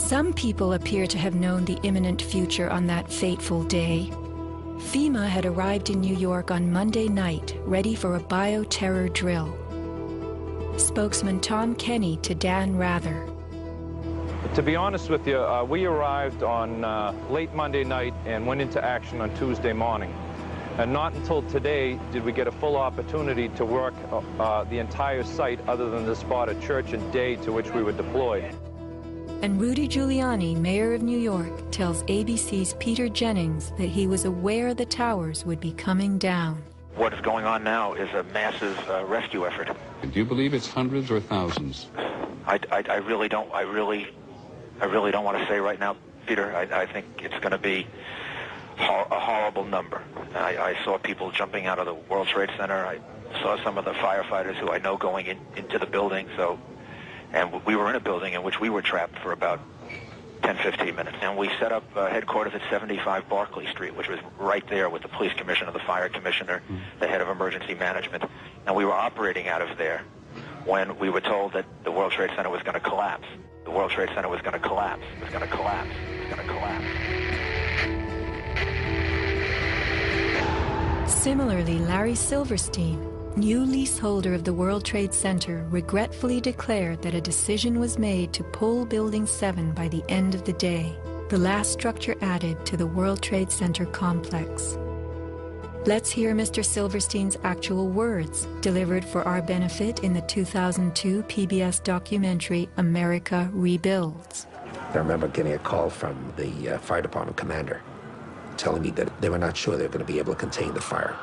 Some people appear to have known the imminent future on that fateful day. FEMA had arrived in New York on Monday night, ready for a bioterror drill. Spokesman Tom Kenny to Dan Rather. To be honest with you, we arrived on late Monday night and went into action on Tuesday morning. And not until today did we get a full opportunity to work the entire site other than the spot at Church and Day to which we were deployed. And Rudy Giuliani, mayor of New York, tells ABC's Peter Jennings that he was aware the towers would be coming down. What is going on now is a massive rescue effort. Do you believe it's hundreds or thousands? I really don't. I really don't want to say right now, Peter. I think it's going to be a horrible number. I saw people jumping out of the World Trade Center. I saw some of the firefighters who I know going into the building. And we were in a building in which we were trapped for about 10, 15 minutes. And we set up headquarters at 75 Barclay Street, which was right there with the police commissioner, the fire commissioner, the head of emergency management. And we were operating out of there when we were told that the World Trade Center was going to collapse. The World Trade Center was going to collapse. It was going to collapse. It was going to collapse. Similarly, Larry Silverstein, new leaseholder of the World Trade Center, regretfully declared that a decision was made to pull Building 7 by the end of the day, the last structure added to the World Trade Center complex. Let's hear Mr. Silverstein's actual words, delivered for our benefit in the 2002 PBS documentary America Rebuilds. I remember getting a call from the fire department commander telling me that they were not sure they were going to be able to contain the fire.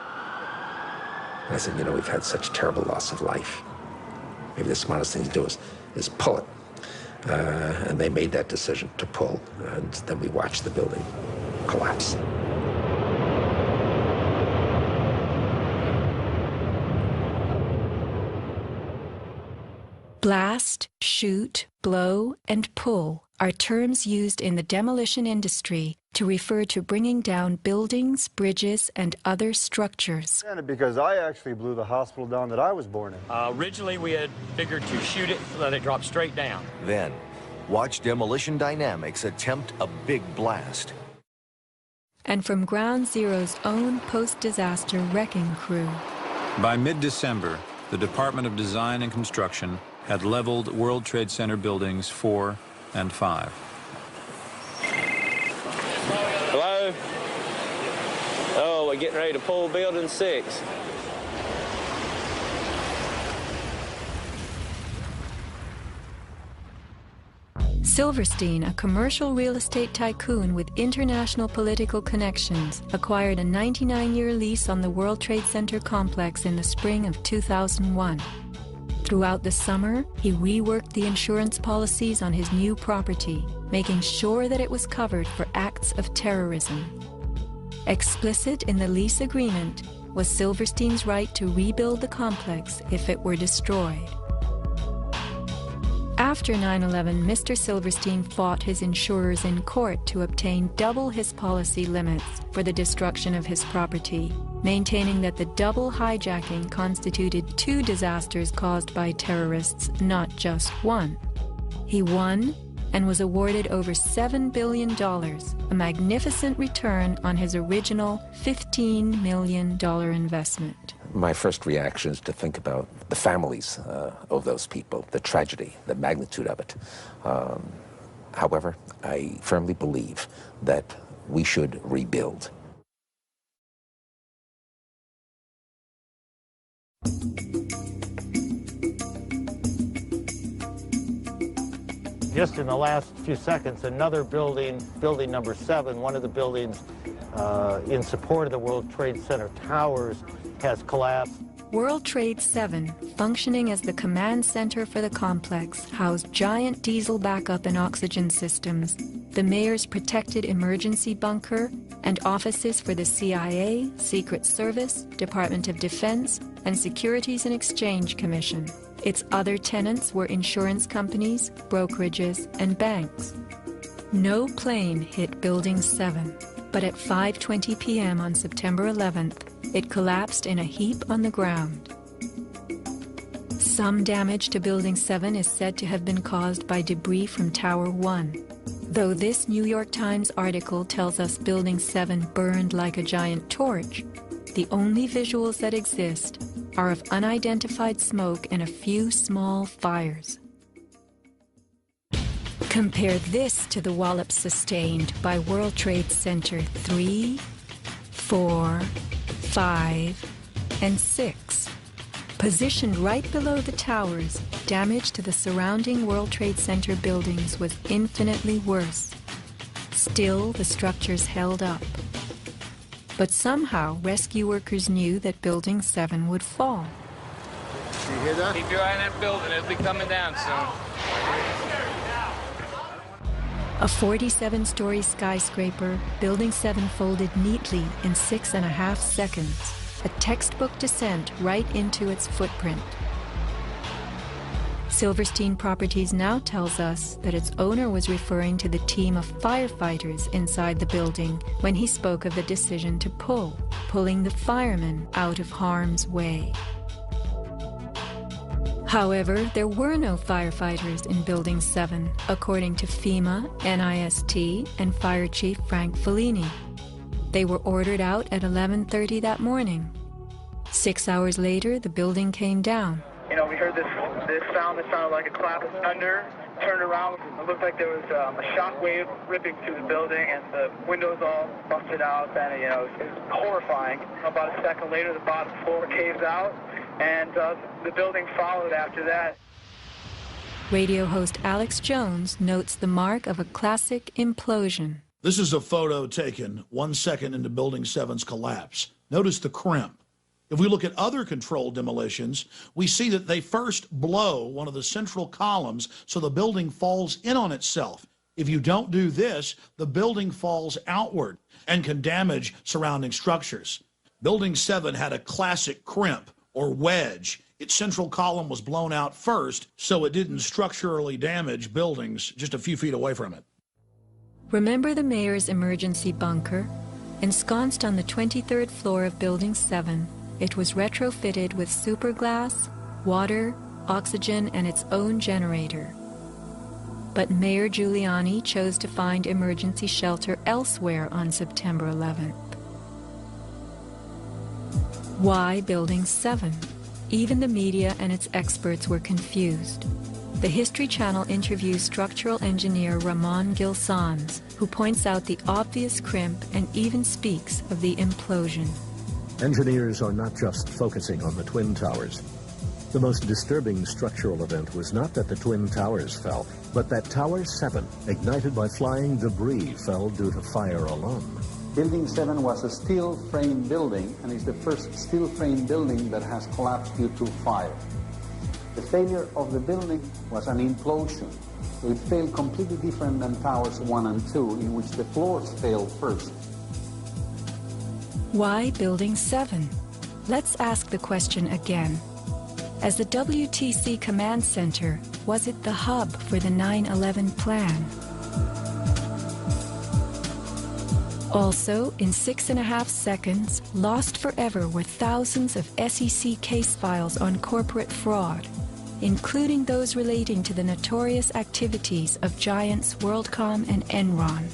And I said, we've had such terrible loss of life. Maybe the smartest thing to do is pull it. And they made that decision to pull, and then we watched the building collapse. Blast, shoot, blow, and pull are terms used in the demolition industry to refer to bringing down buildings, bridges, and other structures. Because I actually blew the hospital down that I was born in. Originally, we had figured to shoot it so that it dropped straight down. Then, watch Demolition Dynamics attempt a big blast. And from Ground Zero's own post-disaster wrecking crew. By mid-December, the Department of Design and Construction had leveled World Trade Center buildings 4 and 5. Hello? Oh, we're getting ready to pull building 6. Silverstein, a commercial real estate tycoon with international political connections, acquired a 99-year lease on the World Trade Center complex in the spring of 2001. Throughout the summer, he reworked the insurance policies on his new property, making sure that it was covered for acts of terrorism. Explicit in the lease agreement was Silverstein's right to rebuild the complex if it were destroyed. After 9/11, Mr. Silverstein fought his insurers in court to obtain double his policy limits for the destruction of his property, maintaining that the double hijacking constituted 2 disasters caused by terrorists, not just one. He won and was awarded over $7 billion, a magnificent return on his original $15 million investment. My first reaction is to think about the families of those people, the tragedy, the magnitude of it. However, I firmly believe that we should rebuild. Just in the last few seconds, another building, building number 7, one of the buildings in support of the World Trade Center towers, has collapsed. World Trade 7, functioning as the command center for the complex, housed giant diesel backup and oxygen systems, the mayor's protected emergency bunker, and offices for the CIA, Secret Service, Department of Defense, and Securities and Exchange Commission. Its other tenants were insurance companies, brokerages, and banks. No plane hit Building 7, but at 5:20 p.m. on September 11th, it collapsed in a heap on the ground. Some damage to Building 7 is said to have been caused by debris from Tower 1. Though this New York Times article tells us Building 7 burned like a giant torch, the only visuals that exist are of unidentified smoke and a few small fires. Compare this to the wallops sustained by World Trade Center 3, 4, 5, and 6. Positioned right below the towers, damage to the surrounding World Trade Center buildings was infinitely worse. Still, the structures held up. But somehow, rescue workers knew that Building 7 would fall. You hear that? Keep your eye on that building. It'll be coming down soon. A 47-story skyscraper, Building 7 folded neatly in 6.5 seconds. A textbook descent right into its footprint. Silverstein Properties now tells us that its owner was referring to the team of firefighters inside the building when he spoke of the decision to pulling the firemen out of harm's way. However, there were no firefighters in Building 7, according to FEMA, NIST, and Fire Chief Frank Fellini. They were ordered out at 11:30 that morning. 6 hours later, the building came down. You know, we heard this sound that sounded like a clap of thunder. Turned around, it looked like there was a shock wave ripping through the building, and the windows all busted out, and it was horrifying. About a second later, the bottom floor caves out, and the building followed after that. Radio host Alex Jones notes the mark of a classic implosion. This is a photo taken 1 second into Building 7's collapse. Notice the crimp. If we look at other controlled demolitions, we see that they first blow one of the central columns so the building falls in on itself. If you don't do this, the building falls outward and can damage surrounding structures. Building 7 had a classic crimp or wedge. Its central column was blown out first, so it didn't structurally damage buildings just a few feet away from it. Remember the mayor's emergency bunker? Ensconced on the 23rd floor of Building 7, it was retrofitted with superglass, water, oxygen, and its own generator. But Mayor Giuliani chose to find emergency shelter elsewhere on September 11th. Why Building 7? Even the media and its experts were confused. The History Channel interviews structural engineer Ramon Gilsans, who points out the obvious crimp and even speaks of the implosion. Engineers are not just focusing on the Twin Towers. The most disturbing structural event was not that the Twin Towers fell, but that Tower 7, ignited by flying debris, fell due to fire alone. Building 7 was a steel frame building, and is the first steel frame building that has collapsed due to fire. The failure of the building was an implosion, so it failed completely different than Towers 1 and 2, in which the floors failed first. Why Building 7? Let's ask the question again. As the WTC Command Center, was it the hub for the 9/11 plan? Also, in 6.5 seconds, lost forever were thousands of SEC case files on corporate fraud, including those relating to the notorious activities of giants WorldCom and Enron.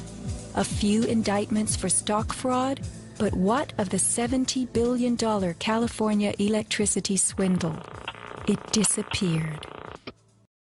A few indictments for stock fraud, but what of the $70 billion California electricity swindle? It disappeared.